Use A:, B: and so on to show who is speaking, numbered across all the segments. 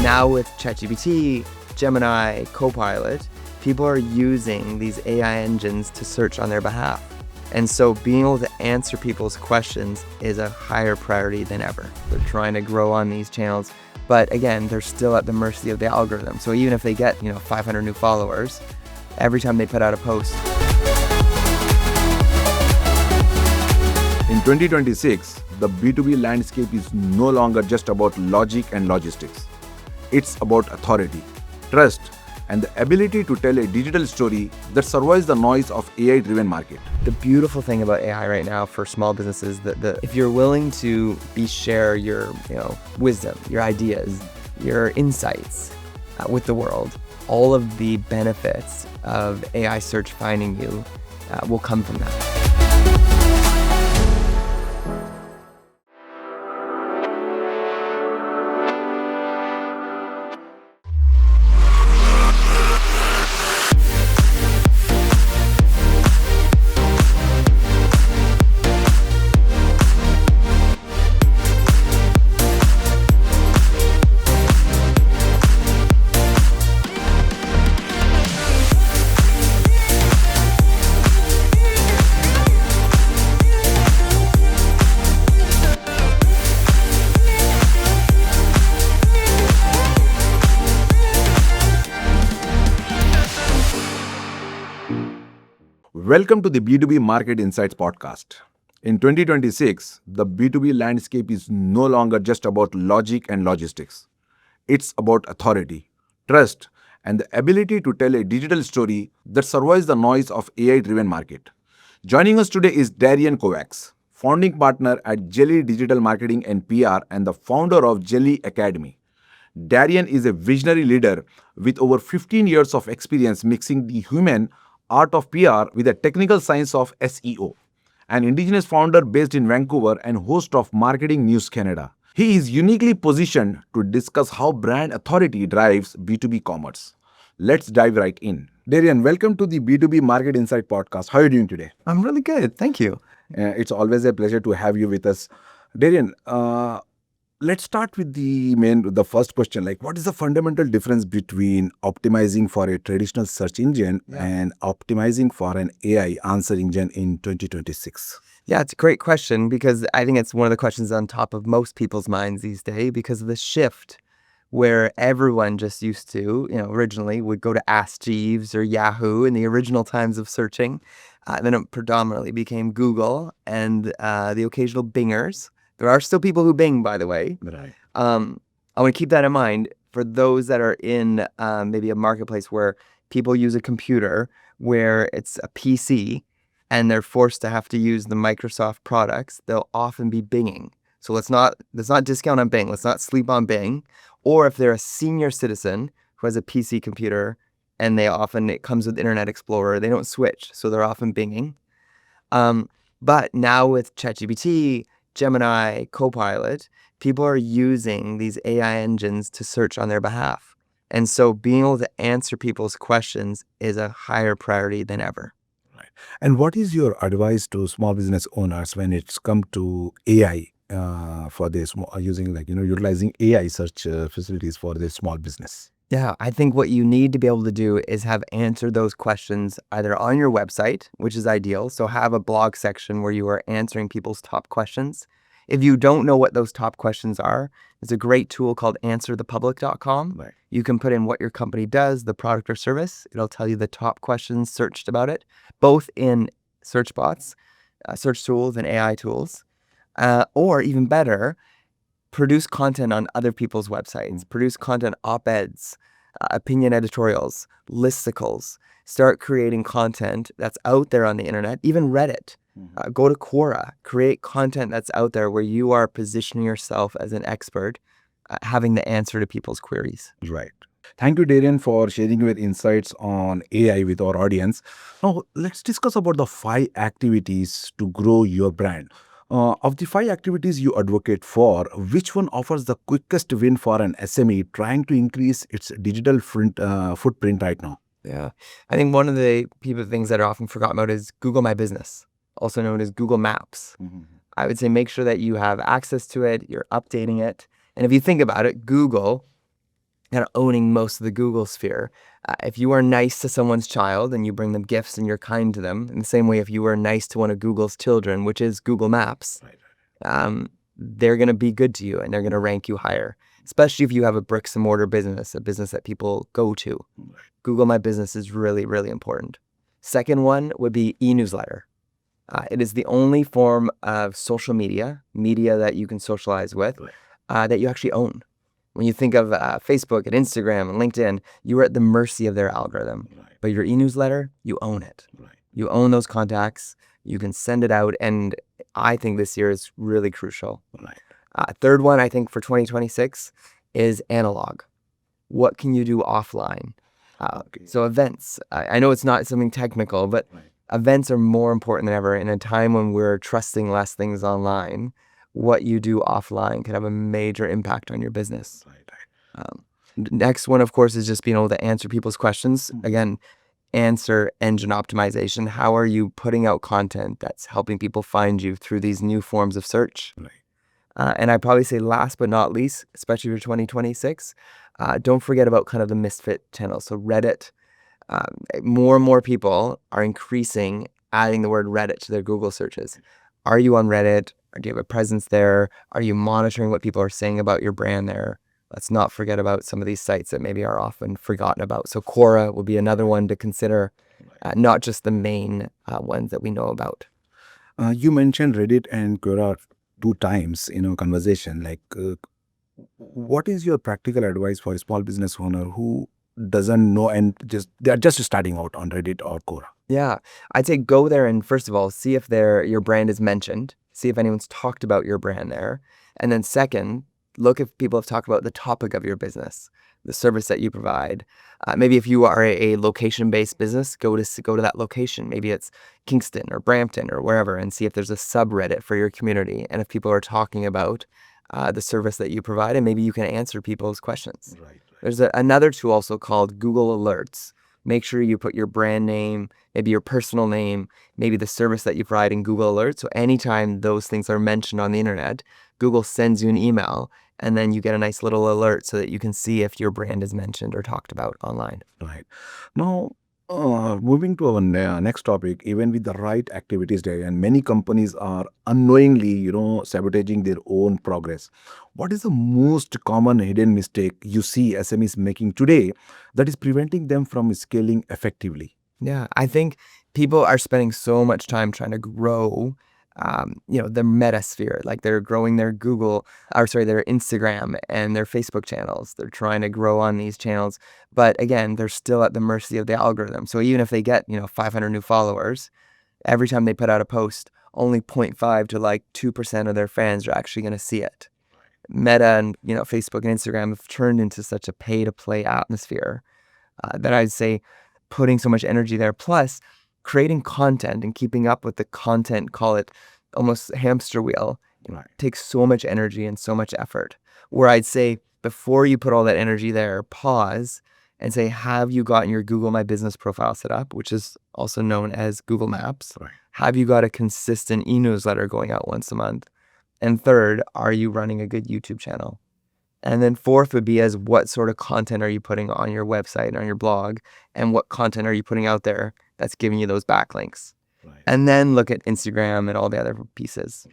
A: now with ChatGPT, Gemini, Copilot, people are using these AI engines to search on their behalf. And so being able to answer people's questions is a higher priority than ever. They're trying to grow on these channels, but again, they're still at the mercy of the algorithm. So even if they get, 500 new followers, every time they put out a post.
B: In 2026, the B2B landscape is no longer just about logic and logistics. It's about authority, trust, and the ability to tell a digital story that survives the noise of AI-driven market.
A: The beautiful thing about AI right now for small businesses that if you're willing to share your wisdom, your ideas, your insights with the world, all of the benefits of AI search finding you will come from that.
B: Welcome to the B2B Market Insights Podcast. In 2026, the B2B landscape is no longer just about logic and logistics. It's about authority, trust, and the ability to tell a digital story that survives the noise of AI-driven market. Joining us today is Darian Kovacs, founding partner at Jelly Digital Marketing and PR and the founder of Jelly Academy. Darian is a visionary leader with over 15 years of experience mixing the human art of PR with the technical science of SEO, an indigenous founder based in Vancouver and host of Marketing News Canada. He is uniquely positioned to discuss how brand authority drives B2B commerce. Let's dive right in. Darian, welcome to the B2B Market Insight Podcast. How are you doing today?
A: I'm really good. Thank you.
B: It's always a pleasure to have you with us. Darian, let's start with the first question. What is the fundamental difference between optimizing for a traditional search engine and optimizing for an AI answer engine in 2026?
A: Yeah, it's a great question because I think it's one of the questions on top of most people's minds these days because of the shift where everyone just used to, originally would go to Ask Jeeves or Yahoo in the original times of searching. Then it predominantly became Google and the occasional Bingers. There are still people who Bing, by the way.
B: Right.
A: I want to keep that in mind for those that are in maybe a marketplace where people use a computer, where it's a PC, and they're forced to have to use the Microsoft products. They'll often be Binging. So let's not discount on Bing. Let's not sleep on Bing. Or if they're a senior citizen who has a PC computer, and it comes with Internet Explorer, they don't switch. So they're often Binging. But now with ChatGPT, Gemini, Copilot, people are using these AI engines to search on their behalf. And so being able to answer people's questions is a higher priority than ever.
B: Right. And what is your advice to small business owners when it's come to AI for this, using utilizing AI search facilities for their small business?
A: Yeah, I think what you need to be able to do is have answered those questions either on your website, which is ideal. So have a blog section where you are answering people's top questions. If you don't know what those top questions are, there's a great tool called answerthepublic.com.
B: Right.
A: You can put in what your company does, the product or service. It'll tell you the top questions searched about it, both in search bots, search tools, and AI tools. Or even better, produce content on other people's websites, produce content op-eds, opinion editorials, listicles, start creating content that's out there on the internet, even Reddit. Go to Quora, create content that's out there where you are positioning yourself as an expert, having the answer to people's queries.
B: Right. Thank you, Darian, for sharing your insights on AI with our audience. Now, let's discuss about the 5 activities to grow your brand. Of the 5 activities you advocate for, which one offers the quickest win for an SME trying to increase its digital footprint right now?
A: Yeah. I think one of the things that are often forgotten about is Google My Business, also known as Google Maps.
B: Mm-hmm.
A: I would say make sure that you have access to it, you're updating it. And if you think about it, Google kind of owning most of the Google sphere. If you are nice to someone's child and you bring them gifts and you're kind to them, in the same way if you are nice to one of Google's children, which is Google Maps, they're going to be good to you and they're going to rank you higher, especially if you have a bricks and mortar business, a business that people go to. Google My Business is really, really important. Second one would be e-newsletter. It is the only form of social media that you can socialize with that you actually own. When you think of Facebook and Instagram and LinkedIn, you are at the mercy of their algorithm. But your e-newsletter, you own it. You own those contacts. You can send it out. And I think this year is really crucial. Third one, I think for 2026 is analog. What can you do offline? So events. I know it's not something technical, but events are more important than ever in a time when we're trusting less things online. What you do offline can have a major impact on your business. Next one, of course, is just being able to answer people's questions. Again, answer engine optimization. How are you putting out content that's helping people find you through these new forms of search? And I'd probably say last but not least, especially for 2026, don't forget about kind of the misfit channels. So Reddit, more and more people are adding the word Reddit to their Google searches. Are you on Reddit? Or do you have a presence there? Are you monitoring what people are saying about your brand there? Let's not forget about some of these sites that maybe are often forgotten about. So Quora will be another one to consider, not just the main ones that we know about.
B: You mentioned Reddit and Quora 2 times in our conversation. What is your practical advice for a small business owner who doesn't know and they're just starting out on Reddit or Quora?
A: Yeah, I'd say go there and first of all, see if your brand is mentioned. See if anyone's talked about your brand there. And then second, look if people have talked about the topic of your business, the service that you provide. Maybe if you are a location-based business, go to that location. Maybe it's Kingston or Brampton or wherever, and see if there's a subreddit for your community. And if people are talking about the service that you provide, and maybe you can answer people's questions. There's another tool also called Google Alerts. Make sure you put your brand name, maybe your personal name, maybe the service that you provide in Google Alerts. So anytime those things are mentioned on the internet, Google sends you an email and then you get a nice little alert so that you can see if your brand is mentioned or talked about online.
B: Right. Now, moving to our next topic, even with the right activities there, and many companies are unknowingly, sabotaging their own progress. What is the most common hidden mistake you see SMEs making today that is preventing them from scaling effectively?
A: Yeah, I think people are spending so much time trying to grow, the metasphere. Like they're growing their their Instagram and their Facebook channels. They're trying to grow on these channels. But again, they're still at the mercy of the algorithm. So even if they get, 500 new followers, every time they put out a post, only 0.5 to 2% of their fans are actually going to see it. Meta and, Facebook and Instagram have turned into such a pay-to-play atmosphere that I'd say putting so much energy there. Plus, creating content and keeping up with the content, call it almost hamster wheel, takes so much energy and so much effort. Where I'd say before you put all that energy there, pause and say, have you gotten your Google My Business profile set up, which is also known as Google Maps? Have you got a consistent e-newsletter going out once a month? And third, are you running a good YouTube channel? And then fourth would be what sort of content are you putting on your website and on your blog, and what content are you putting out there that's giving you those backlinks? And then look at Instagram and all the other pieces.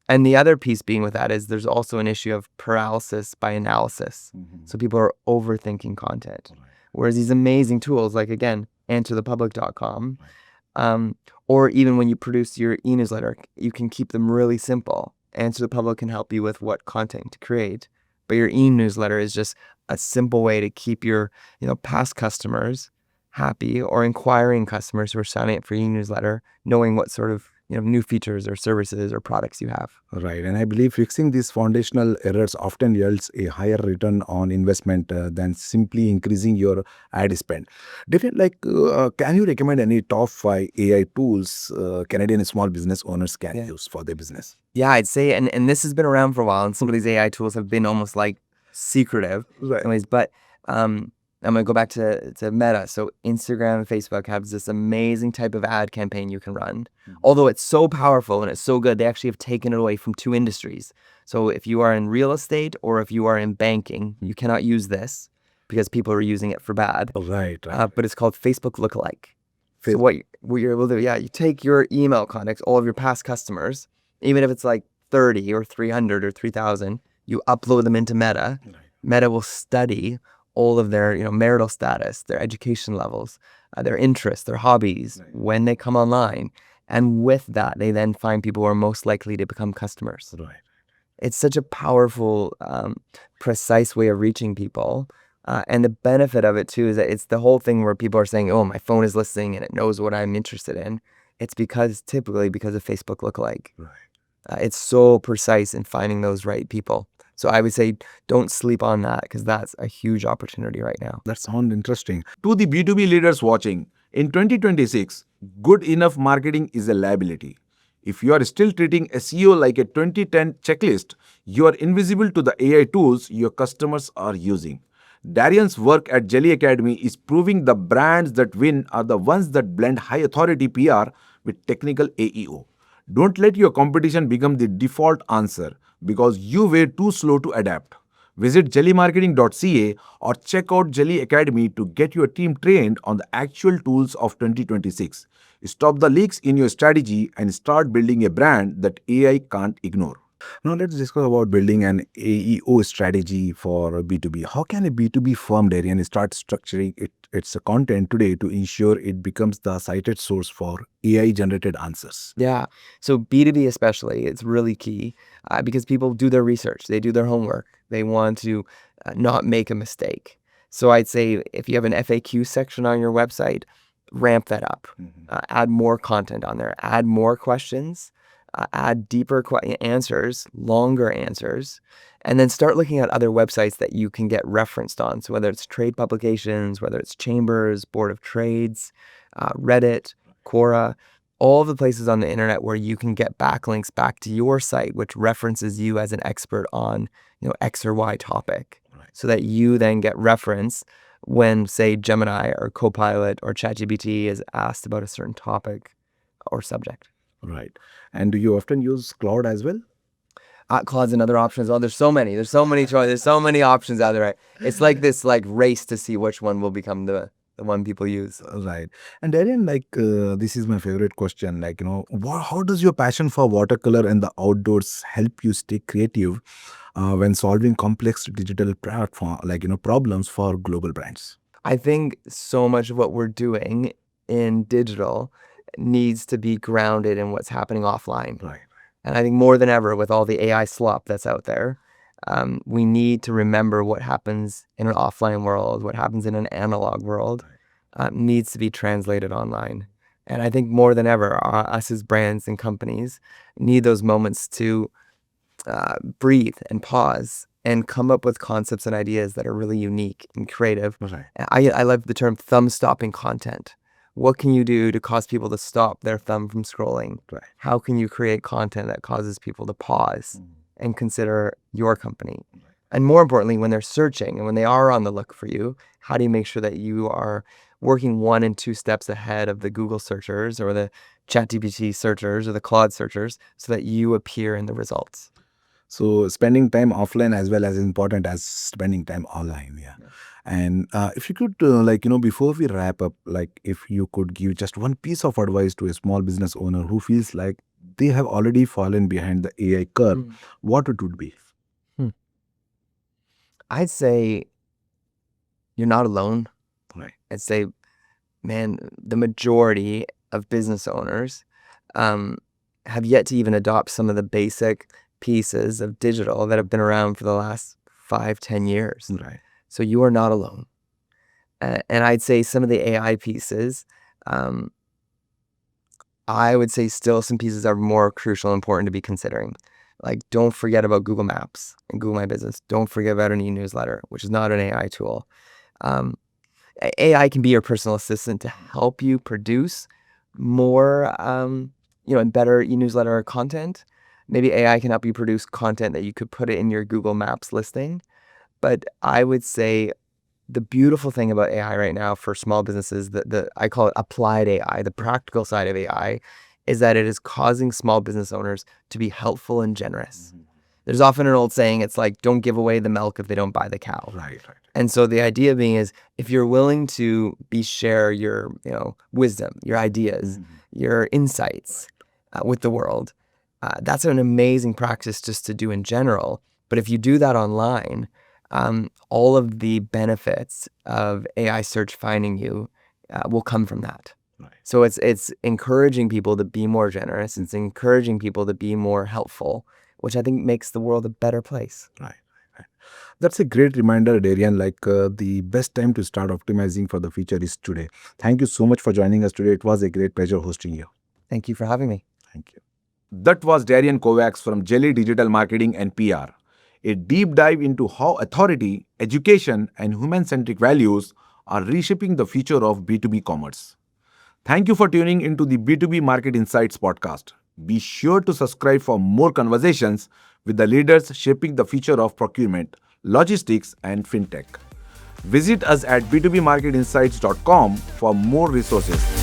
A: And the other piece being with that is there's also an issue of paralysis by analysis. So people are overthinking content. Whereas these amazing tools, like again, answerthepublic.com, or even when you produce your e-newsletter, you can keep them really simple. Answer the Public can help you with what content to create. But your e-newsletter is just a simple way to keep your, past customers happy, or inquiring customers who are signing up for your e-newsletter, knowing what sort of, new features or services or products you have.
B: Right. And I believe fixing these foundational errors often yields a higher return on investment than simply increasing your ad spend. Darian, can you recommend any top 5 AI tools Canadian small business owners can use for their business?
A: Yeah, I'd say, and this has been around for a while, and some of these AI tools have been almost secretive in ways, but I'm going to go back to Meta. So Instagram and Facebook have this amazing type of ad campaign you can run. Although it's so powerful and it's so good, they actually have taken it away from 2 industries. So if you are in real estate or if you are in banking, you cannot use this. because people are using it for bad.
B: Right.
A: But it's called Facebook lookalike. So
B: Facebook.
A: what you're able to do, you take your email contacts, all of your past customers, even if it's like 30 or 300 or 3,000, you upload them into Meta.
B: Right.
A: Meta will study all of their, marital status, their education levels, their interests, their hobbies,
B: Right.
A: when they come online. And with that, they then find people who are most likely to become customers.
B: Right.
A: It's such a powerful, precise way of reaching people. And the benefit of it too is that it's the whole thing where people are saying, oh, my phone is listening and it knows what I'm interested in. It's typically because of Facebook lookalike.
B: Right.
A: It's so precise in finding those right people. So I would say don't sleep on that, because that's a huge opportunity right now.
B: That sounds interesting. To the B2B leaders watching, in 2026, good enough marketing is a liability. If you are still treating SEO like a 2010 checklist, you are invisible to the AI tools your customers are using. Darian's work at Jelly Academy is proving the brands that win are the ones that blend high authority PR with technical AEO. Don't let your competition become the default answer because you were too slow to adapt. Visit jellymarketing.ca or check out Jelly Academy to get your team trained on the actual tools of 2026. Stop the leaks in your strategy and start building a brand that AI can't ignore. Now let's discuss about building an AEO strategy for B2B. How can a B2B firm, Darian, start structuring its content today to ensure it becomes the cited source for AI-generated answers?
A: Yeah. So B2B especially, it's really key because people do their research. They do their homework. They want to not make a mistake. So I'd say if you have an FAQ section on your website, ramp that up. Add more content on there. Add more questions. Add deeper answers, longer answers, and then start looking at other websites that you can get referenced on. So whether it's trade publications, whether it's chambers, board of trades, Reddit, Quora, all the places on the internet where you can get backlinks back to your site, which references you as an expert on, X or Y topic, so that you then get reference when, say, Gemini or Copilot or ChatGPT is asked about a certain topic or subject.
B: Right. And do you often use cloud as well?
A: Cloud's another option as well. There's so many choices. There's so many options out there. Right? It's like this race to see which one will become the one people use.
B: Right. And Darian, this is my favorite question. How does your passion for watercolor and the outdoors help you stay creative when solving complex digital problems for global brands?
A: I think so much of what we're doing in digital needs to be grounded in what's happening offline.
B: Right.
A: And I think more than ever, with all the AI slop that's out there, we need to remember what happens in an offline world, what happens in an analog world, needs to be translated online. And I think more than ever, us as brands and companies need those moments to breathe and pause and come up with concepts and ideas that are really unique and creative.
B: Right.
A: I love the term thumb-stopping content. What can you do to cause people to stop their thumb from scrolling?
B: Right.
A: How can you create content that causes people to pause and consider your company? And more importantly, when they're searching and when they are on the look for you, how do you make sure that you are working 1 and 2 steps ahead of the Google searchers or the ChatGPT searchers or the Claude searchers so that you appear in the results?
B: So spending time offline as well as important as spending time online. Yeah. And if you could, before we wrap up, if you could give just one piece of advice to a small business owner who feels like they have already fallen behind the AI curve, what it would be?
A: I'd say you're not alone.
B: Right.
A: I'd say, man, the majority of business owners have yet to even adopt some of the basic pieces of digital that have been around for the last 5-10 years.
B: Right.
A: So you are not alone. And I'd say some of the AI pieces, I would say still some pieces are more crucial and important to be considering. Don't forget about Google Maps and Google My Business. Don't forget about an e-newsletter, which is not an AI tool. AI can be your personal assistant to help you produce more, and better e-newsletter content. Maybe AI can help you produce content that you could put it in your Google Maps listing. But I would say the beautiful thing about AI right now for small businesses, I call it applied AI, the practical side of AI, is that it is causing small business owners to be helpful and generous. There's often an old saying, it's like, don't give away the milk if they don't buy the cow.
B: Right.
A: And so the idea being is, if you're willing to share your wisdom, your ideas, your insights with the world, that's an amazing practice just to do in general. But if you do that online, all of the benefits of AI search finding you will come from that.
B: Right.
A: So it's encouraging people to be more generous. It's encouraging people to be more helpful, which I think makes the world a better place.
B: Right. That's a great reminder, Darian. The best time to start optimizing for the future is today. Thank you so much for joining us today. It was a great pleasure hosting you.
A: Thank you for having me.
B: Thank you. That was Darian Kovacs from Jelly Digital Marketing and PR. A deep dive into how authority, education, and human-centric values are reshaping the future of B2B commerce. Thank you for tuning into the B2B Market Insights Podcast. Be sure to subscribe for more conversations with the leaders shaping the future of procurement, logistics, and fintech. Visit us at b2bmarketinsights.com for more resources.